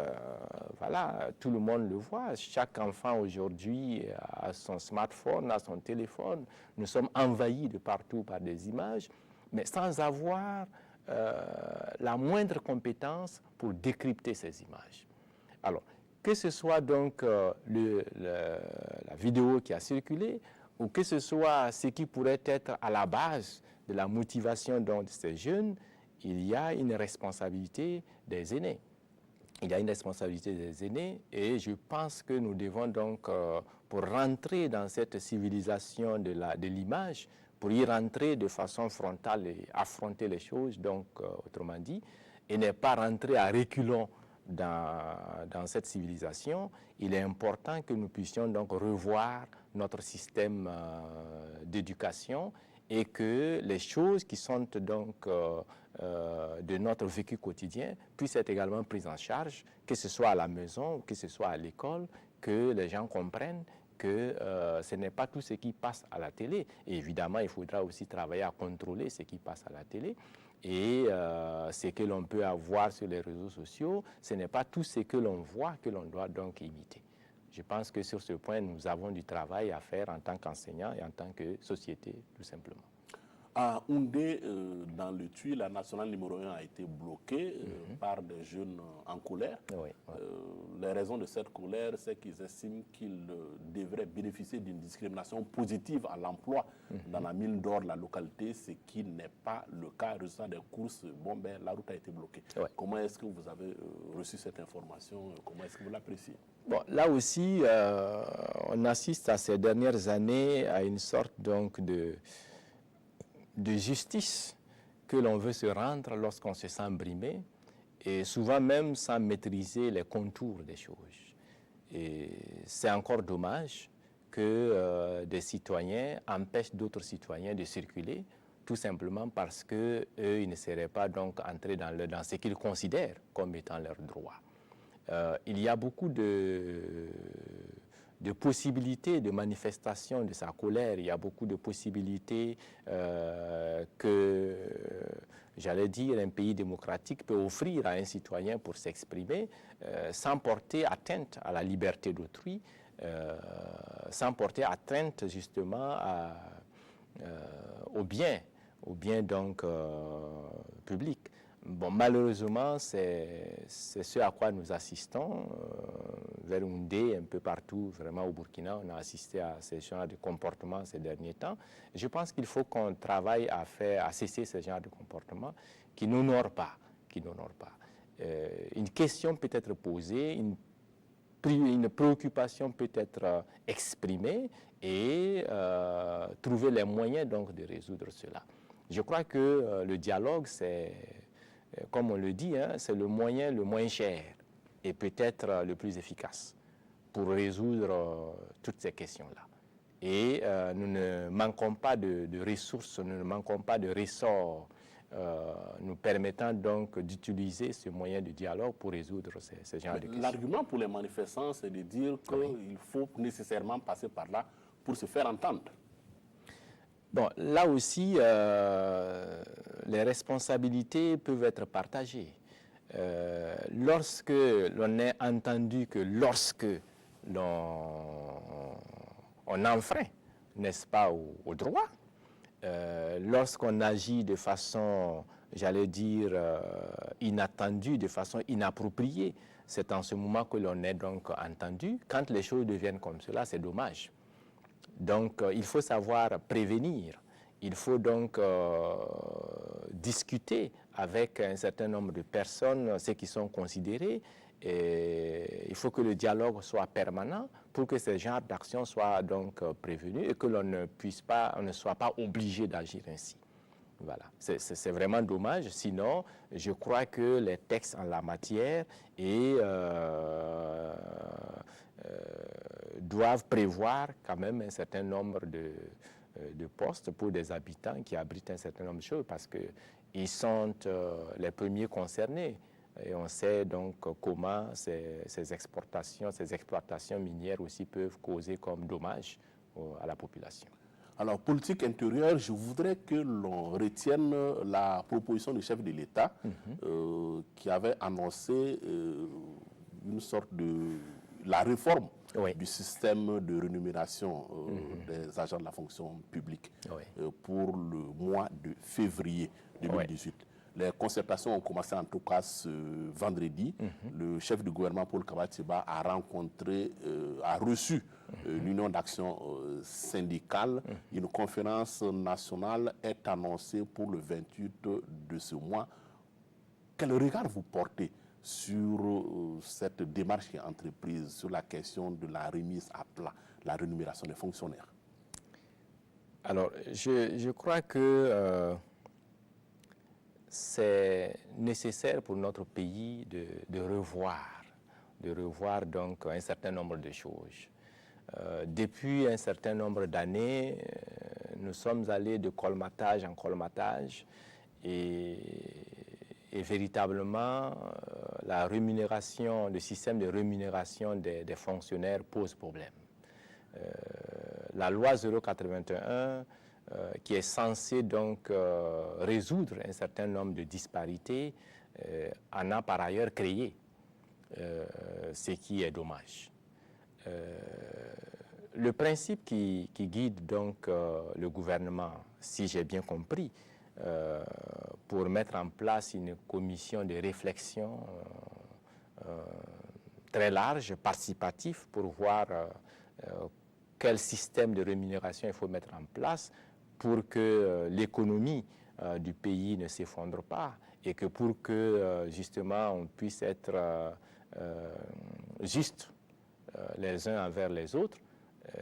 voilà, tout le monde le voit. Chaque enfant aujourd'hui a son smartphone, a son téléphone. Nous sommes envahis de partout par des images, mais sans avoir la moindre compétence pour décrypter ces images. Alors, que ce soit donc la vidéo qui a circulé, ou que ce soit ce qui pourrait être à la base de la motivation de ces jeunes, il y a une responsabilité des aînés. Il y a une responsabilité des aînés et je pense que nous devons donc, pour rentrer dans cette civilisation de l'image, pour y rentrer de façon frontale et affronter les choses, donc autrement dit, et ne pas rentrer à reculons dans cette civilisation, il est important que nous puissions donc revoir notre système d'éducation et que les choses qui sont donc de notre vécu quotidien puissent être également prises en charge, que ce soit à la maison, que ce soit à l'école, que les gens comprennent que ce n'est pas tout ce qui passe à la télé. Et évidemment, il faudra aussi travailler à contrôler ce qui passe à la télé. Et ce que l'on peut avoir sur les réseaux sociaux, ce n'est pas tout ce que l'on voit que l'on doit donc imiter. Je pense que sur ce point, nous avons du travail à faire en tant qu'enseignants et en tant que société, tout simplement. À Houndé, dans le Tuy, la nationale numéro 1 a été bloquée par des jeunes en colère. Oui, les raisons de cette colère, c'est qu'ils estiment qu'ils devraient bénéficier d'une discrimination positive à l'emploi dans la mine d'or de la localité, ce qui n'est pas le cas. Résultat des courses, la route a été bloquée. Comment est-ce que vous avez reçu cette information? Comment est-ce que vous l'appréciez? Bon, là aussi, on assiste à ces dernières années à une sorte donc de justice que l'on veut se rendre lorsqu'on se sent brimé et souvent même sans maîtriser les contours des choses. Et c'est encore dommage que des citoyens empêchent d'autres citoyens de circuler, tout simplement parce qu'eux, ils ne seraient pas donc entrés dans ce qu'ils considèrent comme étant leurs droits. Il y a beaucoup de possibilités de manifestation de sa colère, il y a beaucoup de possibilités que, j'allais dire, un pays démocratique peut offrir à un citoyen pour s'exprimer sans porter atteinte à la liberté d'autrui, sans porter atteinte justement au bien donc public. Bon, malheureusement, c'est ce à quoi nous assistons. Vers Houndé, un peu partout, vraiment au Burkina, on a assisté à ce genre de comportement ces derniers temps. Je pense qu'il faut qu'on travaille à cesser ce genre de comportement qui n'honore pas. Une question peut être posée, une préoccupation peut être exprimée et trouver les moyens donc de résoudre cela. Je crois que le dialogue, c'est, comme on le dit, hein, c'est le moyen le moins cher et peut-être le plus efficace pour résoudre toutes ces questions-là. Et nous ne manquons pas de ressources, nous ne manquons pas de ressorts nous permettant donc d'utiliser ce moyen de dialogue pour résoudre ces genres de questions. L'argument pour les manifestants, c'est de dire qu'il faut nécessairement passer par là pour se faire entendre. Bon, là aussi, les responsabilités peuvent être partagées. Lorsque l'on est entendu que lorsque on enfreint, n'est-ce pas, au droit, lorsqu'on agit de façon, j'allais dire, inattendue, de façon inappropriée, c'est en ce moment que l'on est donc entendu. Quand les choses deviennent comme cela, c'est dommage. Donc, il faut savoir prévenir. Il faut donc discuter avec un certain nombre de personnes, ceux qui sont considérés. Et il faut que le dialogue soit permanent pour que ces genres d'actions soient donc prévenus et que l'on ne soit pas obligé d'agir ainsi. Voilà, c'est vraiment dommage. Sinon, je crois que les textes en la matière doivent prévoir quand même un certain nombre de postes pour des habitants qui abritent un certain nombre de choses parce qu'ils sont les premiers concernés. Et on sait donc comment ces exportations, ces exploitations minières aussi peuvent causer comme dommage à la population. Alors, politique intérieure, je voudrais que l'on retienne la proposition du chef de l'État qui avait annoncé une sorte de la réforme du système de rémunération des agents de la fonction publique pour le mois de février 2018. Les concertations ont commencé en tout cas ce vendredi. Le chef du gouvernement, Paul Kabatiba, a reçu l'Union d'action syndicale. Une conférence nationale est annoncée pour le 28 de ce mois. Quel regard vous portez sur cette démarche qui est entreprise sur la question de la remise à plat, la rémunération des fonctionnaires? Alors, je crois que c'est nécessaire pour notre pays de revoir donc un certain nombre de choses. Depuis un certain nombre d'années, nous sommes allés de colmatage en colmatage et véritablement la rémunération, le système de rémunération des fonctionnaires pose problème. La loi 081 qui est censée donc résoudre un certain nombre de disparités en a par ailleurs créé, ce qui est dommage. Le principe qui guide donc le gouvernement, si j'ai bien compris, pour mettre en place une commission de réflexion très large, participatif, pour voir quel système de rémunération il faut mettre en place pour que l'économie du pays ne s'effondre pas et que pour que justement on puisse être juste les uns envers les autres,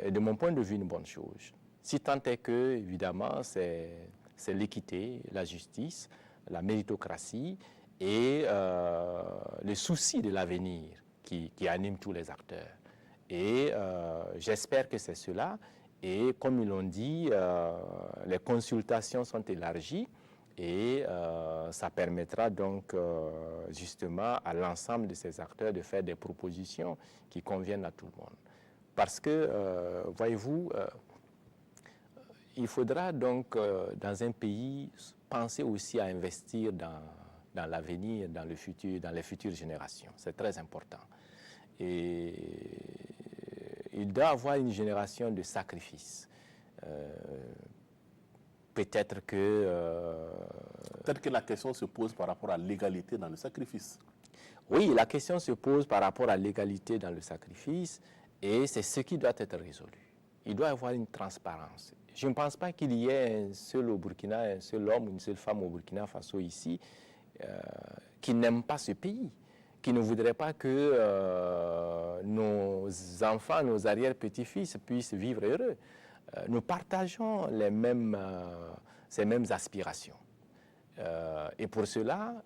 est de mon point de vue une bonne chose. Si tant est que, évidemment, c'est l'équité, la justice, la méritocratie et le souci de l'avenir qui anime tous les acteurs. Et j'espère que c'est cela. Et comme ils l'ont dit, les consultations sont élargies et ça permettra donc justement à l'ensemble de ces acteurs de faire des propositions qui conviennent à tout le monde. Parce que, voyez-vous, il faudra donc, dans un pays, penser aussi à investir dans l'avenir, dans le futur, dans les futures générations. C'est très important. Et il doit y avoir une génération de sacrifices. Peut-être que la question se pose par rapport à l'égalité dans le sacrifice. Oui, la question se pose par rapport à l'égalité dans le sacrifice et c'est ce qui doit être résolu. Il doit y avoir une transparence. Je ne pense pas qu'il y ait un seul au Burkina, un seul homme, une seule femme au Burkina Faso ici qui n'aime pas ce pays, qui ne voudrait pas que nos enfants, nos arrière-petits-fils puissent vivre heureux. Nous partageons ces mêmes aspirations. Et pour cela,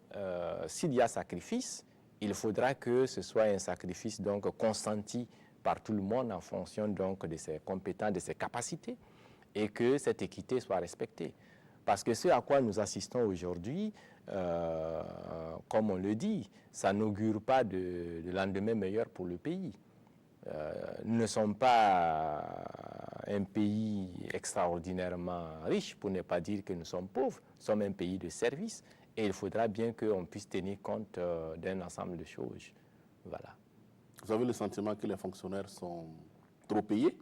s'il y a sacrifice, il faudra que ce soit un sacrifice donc consenti par tout le monde en fonction donc de ses compétences, de ses capacités, et que cette équité soit respectée. Parce que ce à quoi nous assistons aujourd'hui, comme on le dit, ça n'augure pas de lendemain meilleur pour le pays. Nous ne sommes pas un pays extraordinairement riche, pour ne pas dire que nous sommes pauvres. Nous sommes un pays de services et il faudra bien qu'on puisse tenir compte d'un ensemble de choses. Voilà. Vous avez le sentiment que les fonctionnaires sont trop payés?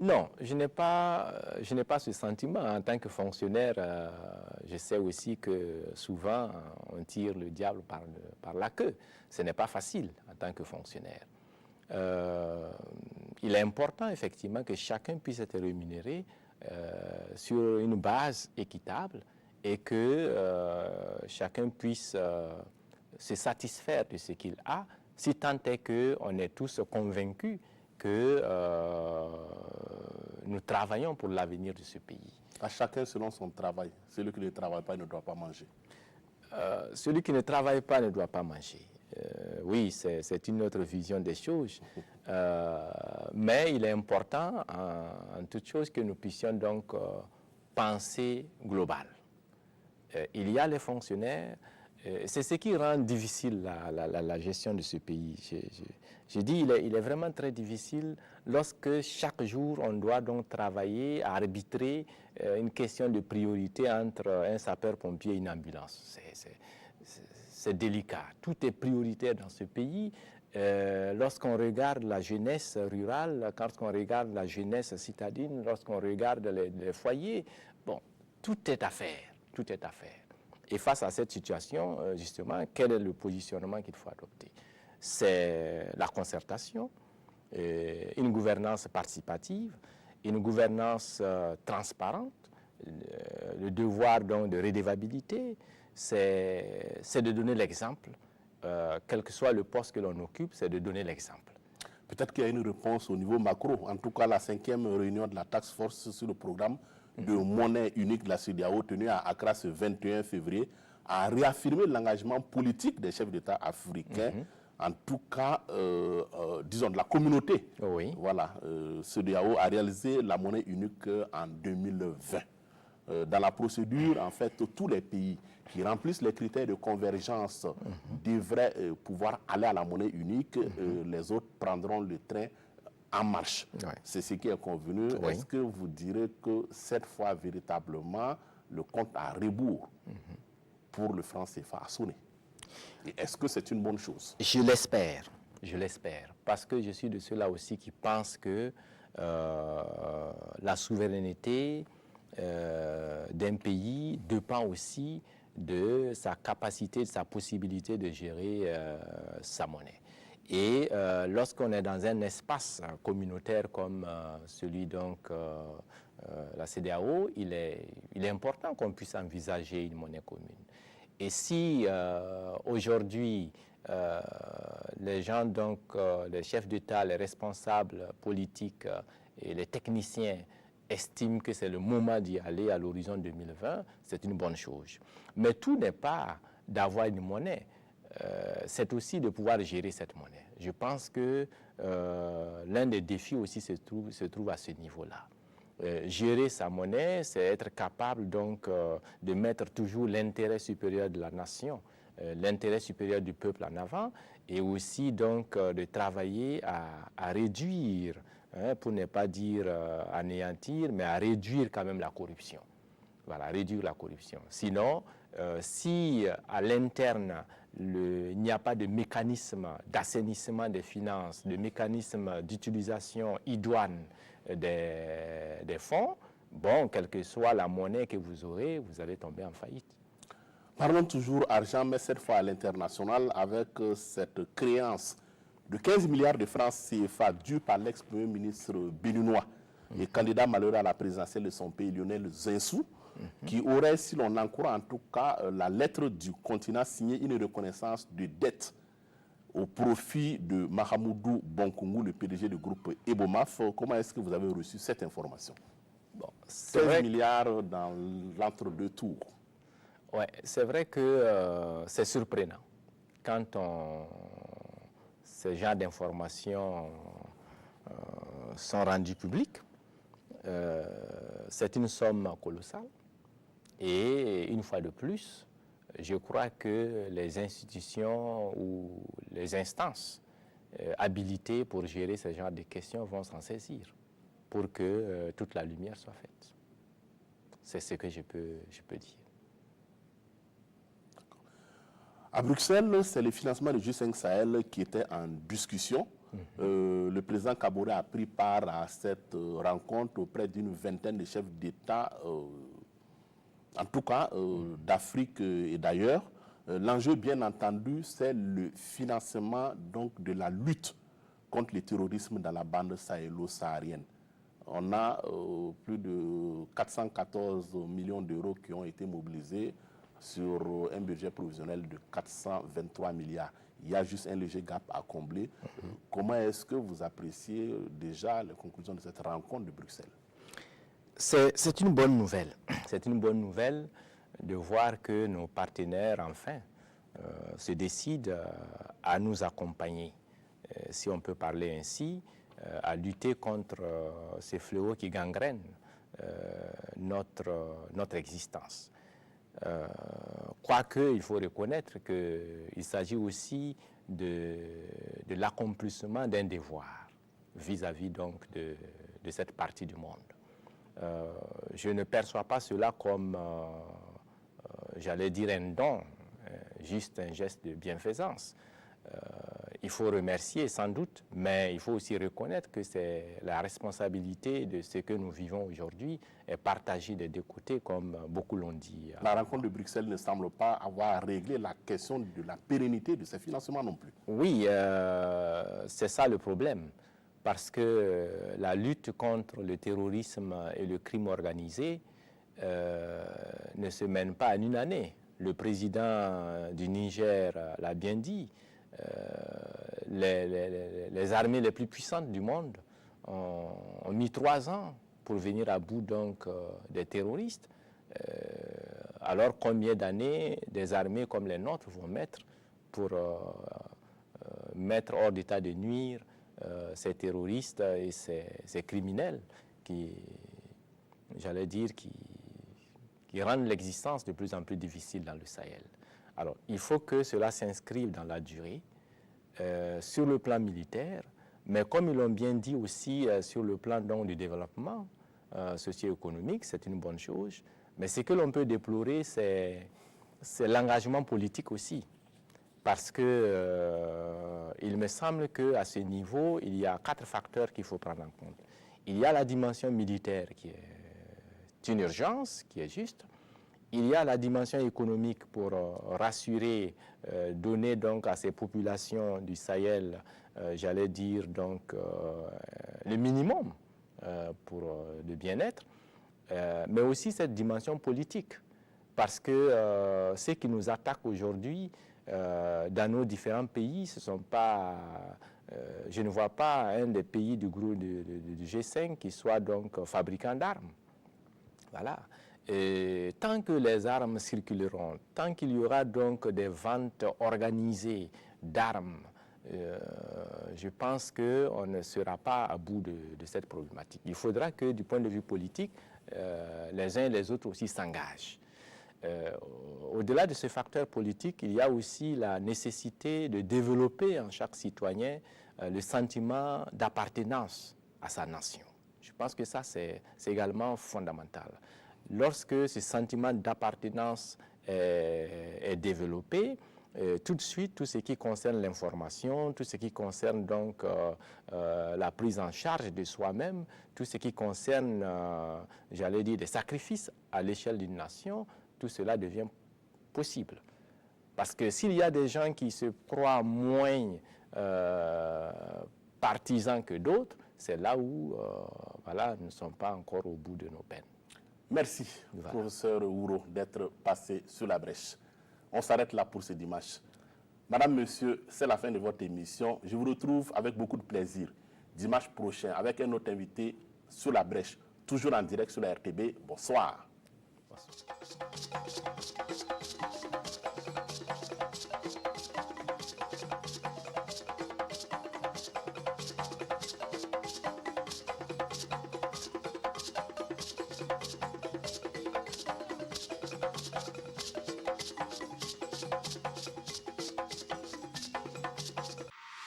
Non, je n'ai pas ce sentiment. En tant que fonctionnaire, je sais aussi que souvent, on tire le diable par la queue. Ce n'est pas facile en tant que fonctionnaire. Il est important, effectivement, que chacun puisse être rémunéré sur une base équitable et que chacun puisse se satisfaire de ce qu'il a, si tant est qu'on est tous convaincus que nous travaillons pour l'avenir de ce pays. À chacun selon son travail. Celui qui ne travaille pas ne doit pas manger. Celui qui ne travaille pas ne doit pas manger. Oui, c'est une autre vision des choses. Mais il est important, en toute chose, que nous puissions donc penser global. Il y a les fonctionnaires. C'est ce qui rend difficile la gestion de ce pays. Je dis, il est vraiment très difficile lorsque chaque jour on doit donc travailler à arbitrer une question de priorité entre un sapeur-pompier et une ambulance. C'est délicat. Tout est prioritaire dans ce pays. Lorsqu'on regarde la jeunesse rurale, lorsqu'on regarde la jeunesse citadine, lorsqu'on regarde les foyers, bon, tout est à faire. Tout est à faire. Et face à cette situation, justement, quel est le positionnement qu'il faut adopter? C'est la concertation, une gouvernance participative, une gouvernance transparente, le devoir donc de redevabilité, c'est de donner l'exemple. Quel que soit le poste que l'on occupe, c'est de donner l'exemple. Peut-être qu'il y a une réponse au niveau macro. En tout cas, la 5e réunion de la task force sur le programme de monnaie unique de la CEDEAO tenue à Accra ce 21 février a réaffirmé l'engagement politique des chefs d'État africains, en tout cas, disons, de la communauté. Oui. Voilà, CEDEAO a réalisé la monnaie unique en 2020. Dans la procédure, en fait, tous les pays qui remplissent les critères de convergence devraient pouvoir aller à la monnaie unique. Les autres prendront le train en marche. Ouais. C'est ce qui est convenu. Oui. Est-ce que vous direz que cette fois, véritablement, le compte à rebours pour le franc CFA a sonné? Et est-ce que c'est une bonne chose? Je l'espère. Je l'espère. Parce que je suis de ceux-là aussi qui pensent que la souveraineté d'un pays dépend aussi de sa capacité, de sa possibilité de gérer sa monnaie. Et lorsqu'on est dans un espace communautaire comme celui donc la CEDEAO, il est important qu'on puisse envisager une monnaie commune. Et si aujourd'hui les gens donc les chefs d'État, les responsables politiques et les techniciens estiment que c'est le moment d'y aller à l'horizon 2020, c'est une bonne chose. Mais tout n'est pas d'avoir une monnaie. c'est aussi de pouvoir gérer cette monnaie. Je pense que l'un des défis aussi se trouve à ce niveau-là. Gérer sa monnaie, c'est être capable donc de mettre toujours l'intérêt supérieur de la nation, l'intérêt supérieur du peuple en avant, et aussi donc de travailler à réduire, pour ne pas dire anéantir, mais à réduire quand même la corruption. Voilà, réduire la corruption. Sinon, si à l'interne, il n'y a pas de mécanisme d'assainissement des finances, de mécanisme d'utilisation idoine des fonds, bon, quelle que soit la monnaie que vous aurez, vous allez tomber en faillite. Parlons toujours argent, mais cette fois à l'international, avec cette créance de 15 milliards de francs CFA due par l'ex-premier ministre béninois et candidat malheureux à la présidentielle de son pays, Lionel Zinsou, qui aurait, si l'on en croit en tout cas la lettre du continent, signé une reconnaissance de dette au profit de Mahamoudou Bonkungu, le PDG du groupe Ebomaf. Comment est-ce que vous avez reçu cette information? Bon, 16 milliards dans l'entre-deux tours. Oui, c'est vrai que c'est surprenant quand ce genre d'informations sont rendues publiques. C'est une somme colossale. Et une fois de plus, je crois que les institutions ou les instances habilitées pour gérer ce genre de questions vont s'en saisir pour que toute la lumière soit faite. C'est ce que je peux dire. À Bruxelles, c'est le financement du G5 Sahel qui était en discussion. Le président Kaboré a pris part à cette rencontre auprès d'une vingtaine de chefs d'État, en tout cas d'Afrique et d'ailleurs. L'enjeu, bien entendu, c'est le financement donc, de la lutte contre le terrorisme dans la bande sahélo-saharienne. On a plus de 414 millions d'euros qui ont été mobilisés sur un budget provisionnel de 423 milliards. Il y a juste un léger gap à combler. Comment est-ce que vous appréciez déjà les conclusions de cette rencontre de Bruxelles? C'est une bonne nouvelle. C'est une bonne nouvelle de voir que nos partenaires, enfin, se décident à nous accompagner, si on peut parler ainsi, à lutter contre ces fléaux qui gangrènent notre existence. Quoique, il faut reconnaître qu'il s'agit aussi de l'accomplissement d'un devoir vis-à-vis donc de cette partie du monde. Je ne perçois pas cela comme, j'allais dire, un don, juste un geste de bienfaisance. Il faut remercier sans doute, mais il faut aussi reconnaître que c'est la responsabilité de ce que nous vivons aujourd'hui est partagée des deux côtés, comme beaucoup l'ont dit. La rencontre de Bruxelles ne semble pas avoir réglé la question de la pérennité de ces financements non plus. Oui, c'est ça le problème, parce que la lutte contre le terrorisme et le crime organisé ne se mène pas en une année. Le président du Niger l'a bien dit. Les armées les plus puissantes du monde ont mis 3 ans pour venir à bout donc des terroristes. Alors combien d'années des armées comme les nôtres vont mettre pour mettre hors d'état de nuire ces terroristes et ces criminels qui, j'allais dire, qui rendent l'existence de plus en plus difficile dans le Sahel. Alors, il faut que cela s'inscrive dans la durée, sur le plan militaire, mais comme ils l'ont bien dit aussi sur le plan donc, du développement socio-économique, c'est une bonne chose. Mais ce que l'on peut déplorer, c'est l'engagement politique aussi. Parce que il me semble qu'à ce niveau, il y a 4 facteurs qu'il faut prendre en compte. Il y a la dimension militaire qui est une urgence, qui est juste. Il y a la dimension économique pour rassurer, donner donc à ces populations du Sahel, j'allais dire donc le minimum pour le bien-être, mais aussi cette dimension politique, parce que ceux qui nous attaquent aujourd'hui dans nos différents pays, ce sont pas, je ne vois pas un des pays du groupe du G5 qui soit donc fabricant d'armes. Voilà. Et tant que les armes circuleront, tant qu'il y aura donc des ventes organisées d'armes, je pense qu'on ne sera pas à bout de cette problématique. Il faudra que, du point de vue politique, les uns et les autres aussi s'engagent. Au-delà de ce facteur politique, il y a aussi la nécessité de développer en chaque citoyen le sentiment d'appartenance à sa nation. Je pense que ça, c'est également fondamental. Lorsque ce sentiment d'appartenance est développé, tout de suite, tout ce qui concerne l'information, tout ce qui concerne donc la prise en charge de soi-même, tout ce qui concerne, j'allais dire, des sacrifices à l'échelle d'une nation, tout cela devient possible. Parce que s'il y a des gens qui se croient moins partisans que d'autres, c'est là où voilà, nous ne sommes pas encore au bout de nos peines. Merci, voilà, professeur Ouro, d'être passé sur la brèche. On s'arrête là pour ce dimanche. Madame, monsieur, c'est la fin de votre émission. Je vous retrouve avec beaucoup de plaisir dimanche prochain avec un autre invité sur la brèche, toujours en direct sur la RTB. Bonsoir. Bonsoir.